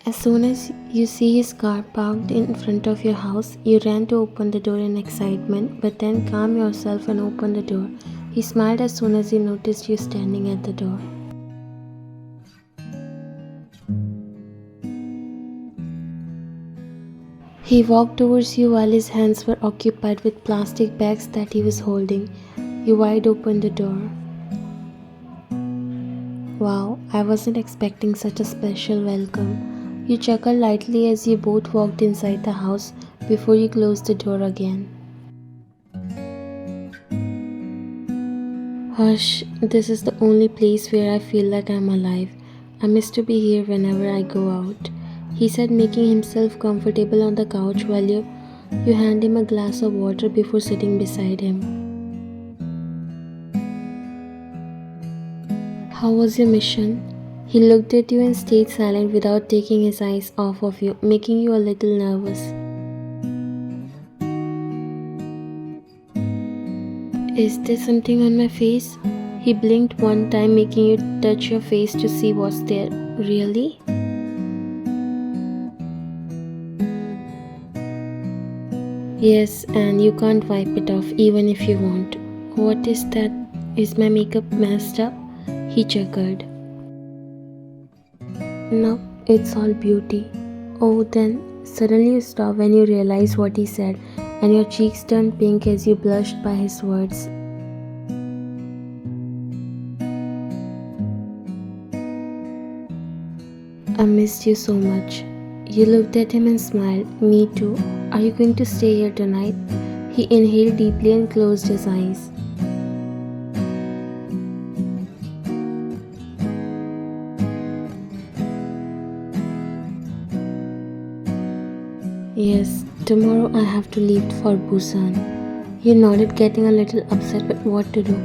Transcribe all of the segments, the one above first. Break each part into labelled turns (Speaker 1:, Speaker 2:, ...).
Speaker 1: As soon as you see his car parked in front of your house, you ran to open the door in excitement, but then calm yourself and open the door. He smiled as soon as he noticed you standing at the door. He walked towards you while his hands were occupied with plastic bags that he was holding. You wide opened the door. Wow, I wasn't expecting such a special welcome. You chuckled lightly as you both walked inside the house before you closed the door again. Hush, this is the only place where I feel like I'm alive. I miss to be here whenever I go out, he said, making himself comfortable on the couch while you hand him a glass of water before sitting beside him. How was your mission? He looked at you and stayed silent without taking his eyes off of you, making you a little nervous. Is there something on my face? He blinked one time, making you touch your face to see what's there. Really? Yes, and you can't wipe it off even if you want. What is that? Is my makeup messed up? He chuckled. No, it's all beauty. Oh, then suddenly you stop when you realize what he said, and your cheeks turned pink as you blushed by his words. I missed you so much. You looked at him and smiled. Me too. Are you going to stay here tonight? He inhaled deeply and closed his eyes. Yes, tomorrow I have to leave for Busan. He nodded, getting a little upset with what to do.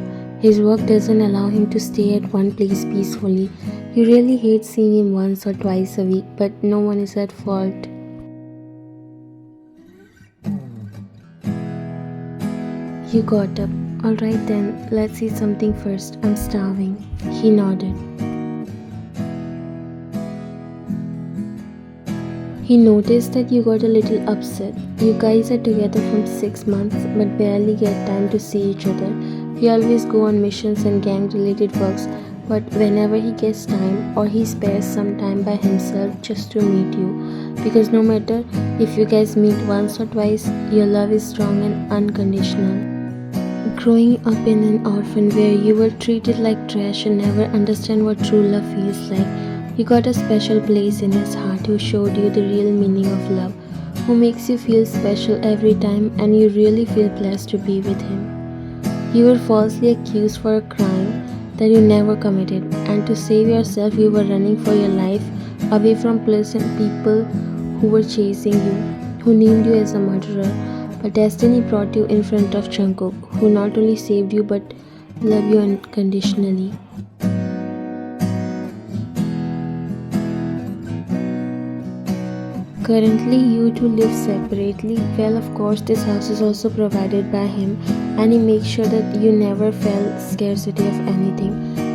Speaker 1: His work doesn't allow him to stay at one place peacefully. You really hate seeing him once or twice a week, but no one is at fault. You got up. Alright then, let's eat something first. I'm starving. He nodded. He noticed that you got a little upset. You guys are together from 6 months but barely get time to see each other. You always go on missions and gang related works, but whenever he gets time or he spares some time by himself just to meet you, because no matter if you guys meet once or twice, your love is strong and unconditional. Growing up in an orphan where you were treated like trash and never understand what true love feels like, you got a special place in his heart who showed you the real meaning of love, who makes you feel special every time and you really feel blessed to be with him. You were falsely accused for a crime that you never committed, and to save yourself you were running for your life away from pleasant people who were chasing you, who named you as a murderer. But destiny brought you in front of Jungkook, who not only saved you but loved you unconditionally. Currently, you two live separately. Well, of course, this house is also provided by him, and he makes sure that you never felt scarcity of anything.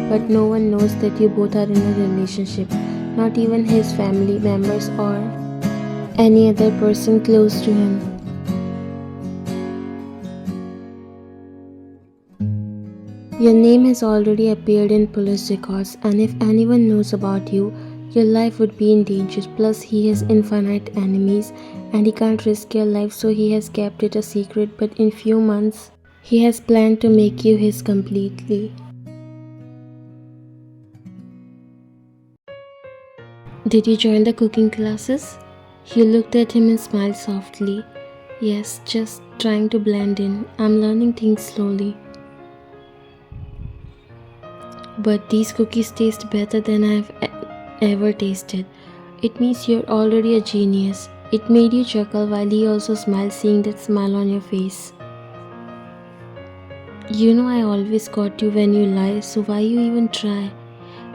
Speaker 1: But no one knows that you both are in a relationship, not even his family members or any other person close to him. Your name has already appeared in police records, and if anyone knows about you, your life would be in danger. Plus, he has infinite enemies and he can't risk your life, so he has kept it a secret. But in few months, he has planned to make you his completely. Did you join the cooking classes? You looked at him and smiled softly. Yes, just trying to blend in. I'm learning things slowly. But these cookies taste better than I've ever tasted. It means you're already a genius. It made you chuckle while he also smiled, seeing that smile on your face. You know I always got you when you lie, so why you even try?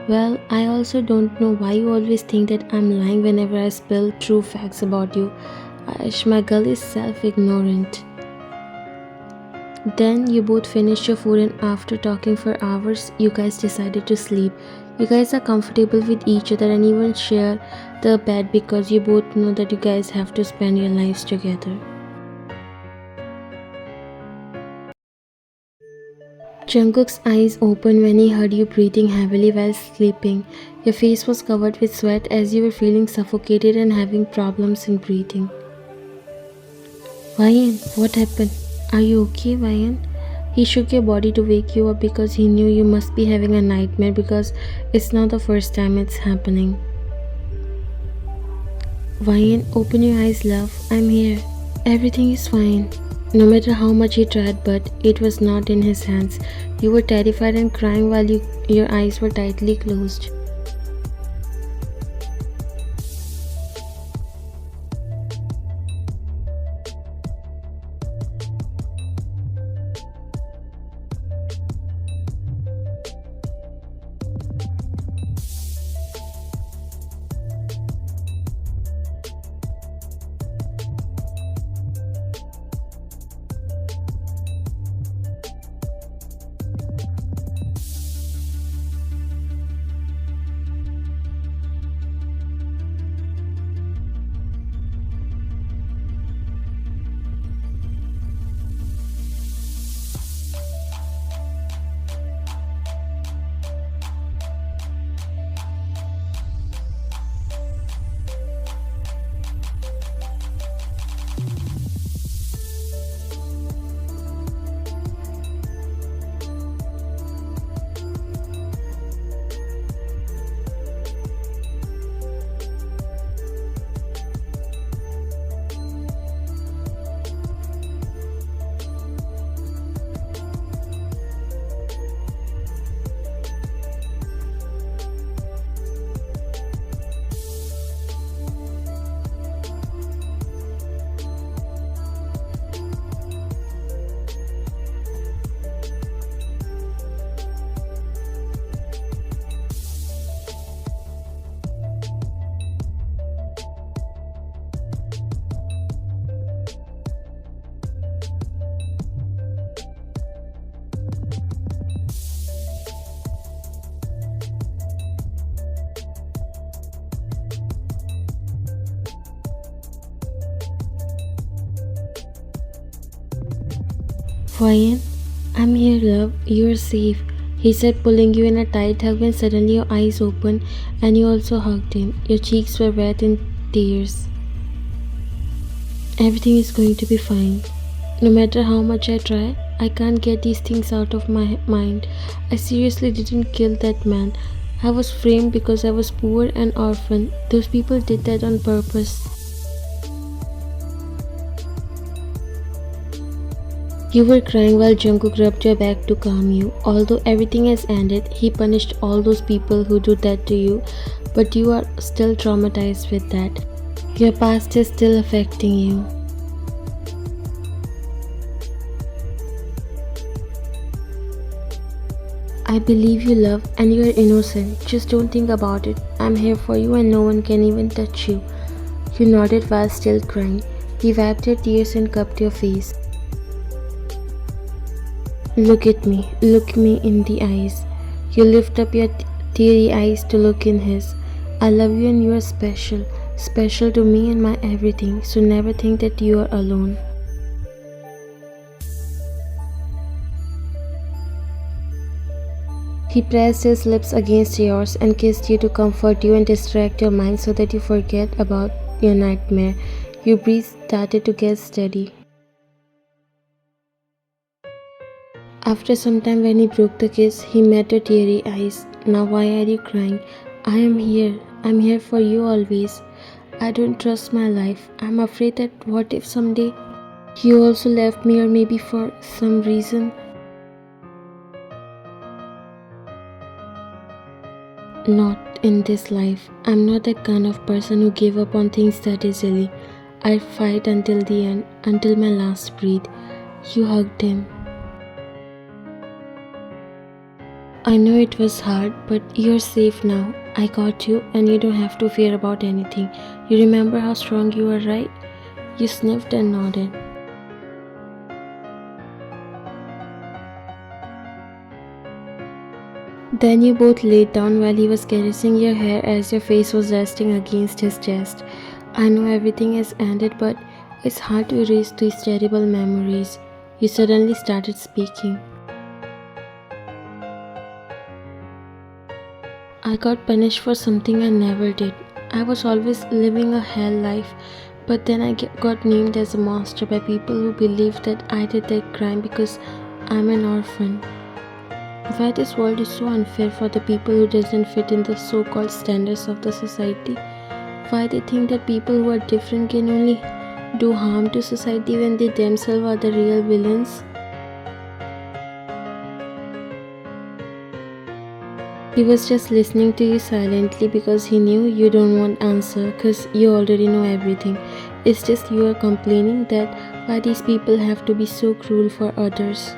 Speaker 1: Well, I also don't know why you always think that I'm lying whenever I spill true facts about you. Aish, my girl is self-ignorant. Then you both finished your food, and after talking for hours, you guys decided to sleep. You guys are comfortable with each other and even share the bed because you both know that you guys have to spend your lives together. Jungkook's eyes opened when he heard you breathing heavily while sleeping. Your face was covered with sweat as you were feeling suffocated and having problems in breathing. Ryan, what happened? Are you okay, Ryan? He shook your body to wake you up because he knew you must be having a nightmare because it's not the first time it's happening. Ryan, open your eyes, love. I'm here. Everything is fine. No matter how much he tried, but it was not in his hands. You were terrified and crying while your eyes were tightly closed. Ryan, I'm here, love. You're safe, he said, pulling you in a tight hug when suddenly your eyes opened and you also hugged him. Your cheeks were wet in tears. Everything is going to be fine. No matter how much I try, I can't get these things out of my mind. I seriously didn't kill that man. I was framed because I was poor and orphan. Those people did that on purpose. You were crying while Jungkook rubbed your back to calm you. Although everything has ended, he punished all those people who do that to you, but you are still traumatized with that. Your past is still affecting you. I believe you, love, and you are innocent. Just don't think about it. I'm here for you and no one can even touch you. You nodded while still crying. He wiped your tears and cupped your face. Look at me. Look me in the eyes. You lift up your teary eyes to look in his. I love you and you are special. Special to me and my everything. So never think that you are alone. He pressed his lips against yours and kissed you to comfort you and distract your mind so that you forget about your nightmare. Your breath started to get steady. After some time when he broke the kiss, he met your teary eyes. Now why are you crying? I am here. I'm here for you always. I don't trust my life. I'm afraid that what if someday you also left me, or maybe for some reason. Not in this life. I'm not that kind of person who gave up on things that easily. I fight until the end, until my last breath. You hugged him. I know it was hard, but you're safe now. I got you and you don't have to fear about anything. You remember how strong you are, right? You sniffed and nodded. Then you both laid down while he was caressing your hair as your face was resting against his chest. I know everything has ended, but it's hard to erase these terrible memories. You suddenly started speaking. I got punished for something I never did. I was always living a hell life, but then I got named as a monster by people who believed that I did that crime because I'm an orphan. Why this world is so unfair for the people who doesn't fit in the so-called standards of the society? Why they think that people who are different can only do harm to society when they themselves are the real villains? He was just listening to you silently because he knew you don't want answer because you already know everything. It's just you are complaining that why these people have to be so cruel for others.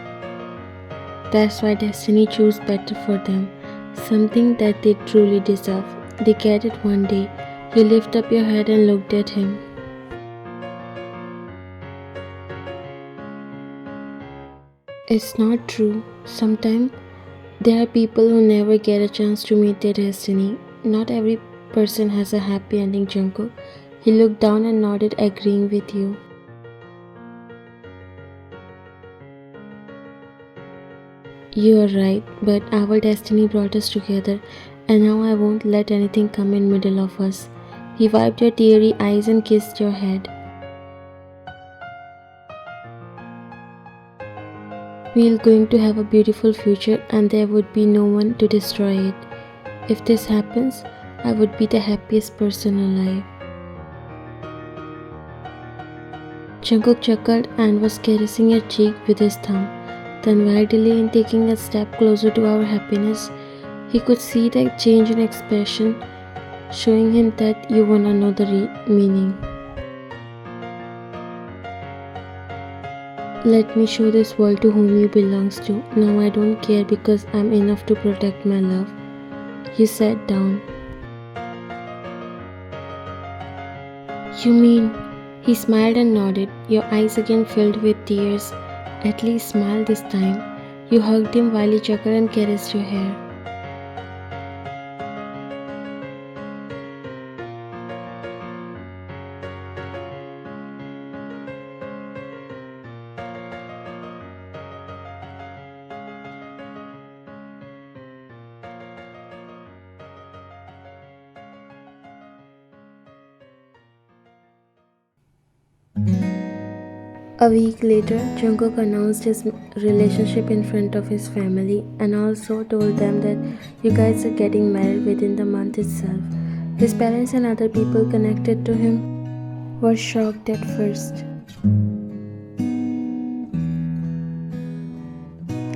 Speaker 1: That's why destiny chose better for them, something that they truly deserve. They get it one day. You lift up your head and looked at him. It's not true. Sometimes there are people who never get a chance to meet their destiny. Not every person has a happy ending, Jungkook. He looked down and nodded, agreeing with you. You are right, but our destiny brought us together, and now I won't let anything come in middle of us. He wiped your teary eyes and kissed your head. We're going to have a beautiful future and there would be no one to destroy it. If this happens, I would be the happiest person alive. Jungkook chuckled and was caressing your cheek with his thumb. Then while delaying taking a step closer to our happiness, he could see the change in expression, showing him that you want to know the meaning. Let me show this world to whom you belongs to. Now I don't care because I'm enough to protect my love. You sat down. You mean? He smiled and nodded, your eyes again filled with tears. At least smile this time. You hugged him while he chuckled and caressed your hair. A week later, Jungkook announced his relationship in front of his family and also told them that you guys are getting married within the month itself. His parents and other people connected to him were shocked at first.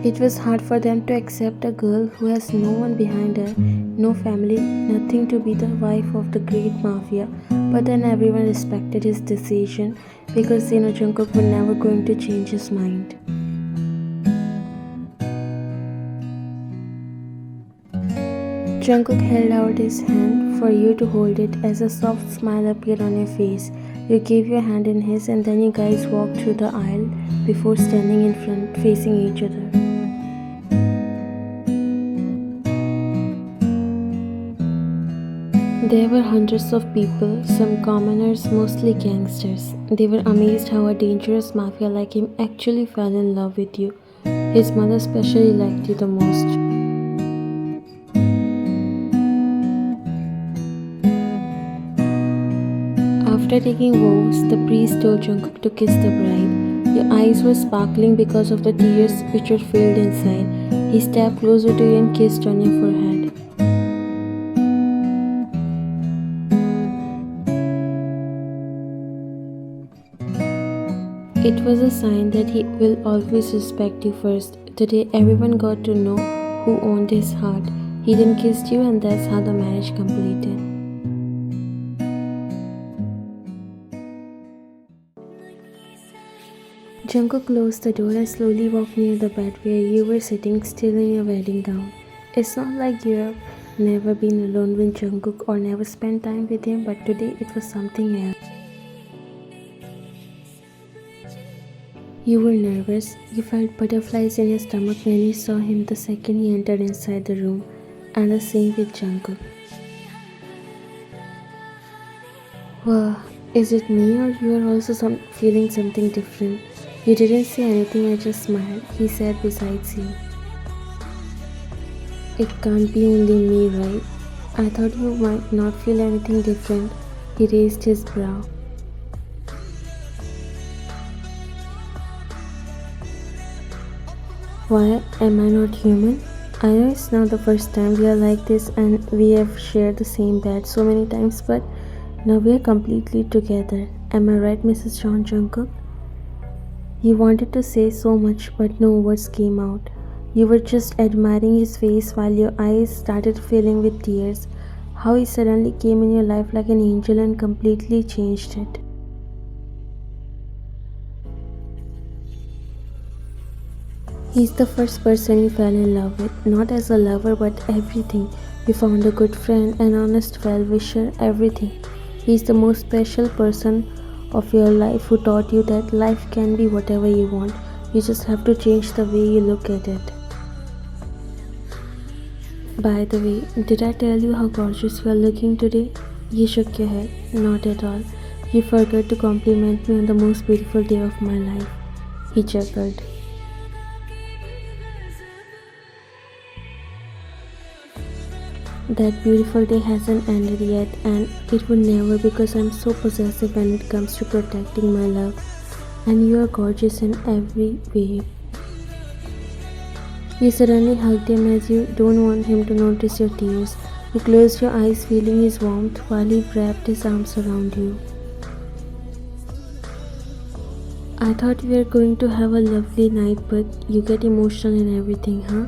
Speaker 1: It was hard for them to accept a girl who has no one behind her, no family, nothing to be the wife of the great Mafia. But then everyone respected his decision because Jungkook was never going to change his mind. Jungkook held out his hand for you to hold it as a soft smile appeared on your face. You gave your hand in his and then you guys walked through the aisle before standing in front facing each other. There were hundreds of people, some commoners, mostly gangsters. They were amazed how a dangerous mafia like him actually fell in love with you. His mother especially liked you the most. After taking vows, the priest told Jungkook to kiss the bride. Your eyes were sparkling because of the tears which were filled inside. He stepped closer to you and kissed on your forehead. It was a sign that he will always respect you first. Today everyone got to know who owned his heart. He then kissed you and that's how the marriage completed. Jungkook closed the door and slowly walked near the bed where you were sitting still in your wedding gown. It's not like you have never been alone with Jungkook or never spent time with him, but today it was something else. You were nervous. You felt butterflies in your stomach when you saw him the second he entered inside the room. and the same with Jungkook. Wow, is it me or you are also feeling something different? You didn't say anything, I just smiled. He sat beside you. It can't be only me, right? I thought you might not feel anything different. He raised his brow. Why am I not human? I know it's not the first time we are like this and we have shared the same bed so many times, but now we are completely together. Am I right, Mrs. John Jungkook? You wanted to say so much, but no words came out. You were just admiring his face while your eyes started filling with tears. How he suddenly came in your life like an angel and completely changed it. He's the first person you fell in love with, not as a lover but everything. You found a good friend, an honest well-wisher, everything. He's the most special person of your life who taught you that life can be whatever you want. You just have to change the way you look at it. By the way, did I tell you how gorgeous you are looking today? You shook your head. Not at all. You forgot to compliment me on the most beautiful day of my life. He chuckled. That beautiful day hasn't ended yet, and it will never, because I'm so possessive when it comes to protecting my love. And you are gorgeous in every way. You suddenly hugged him as you don't want him to notice your tears. You closed your eyes, feeling his warmth while he wrapped his arms around you. I thought we were going to have a lovely night, but you get emotional and everything, huh?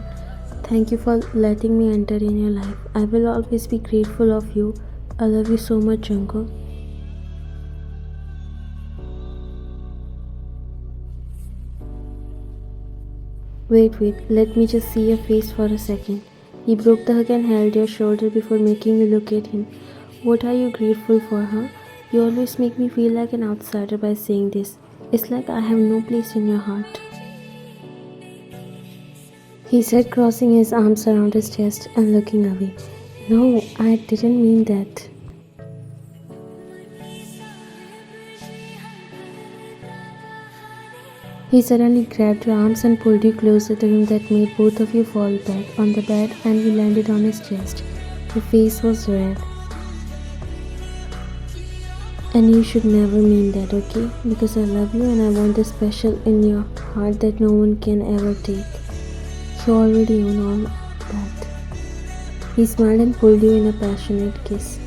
Speaker 1: Thank you for letting me enter in your life. I will always be grateful of you. I love you so much, Jungkook. Wait, let me just see your face for a second. He broke the hug and held your shoulder before making you look at him. What are you grateful for, huh? You always make me feel like an outsider by saying this. It's like I have no place in your heart. He said, crossing his arms around his chest and looking away. No, I didn't mean that. He suddenly grabbed your arms and pulled you closer to him. That made both of you fall back on the bed, and you landed on his chest. Your face was red. And you should never mean that, okay? Because I love you and I want the special in your heart that no one can ever take. You already own all that. He smiled and pulled you in a passionate kiss.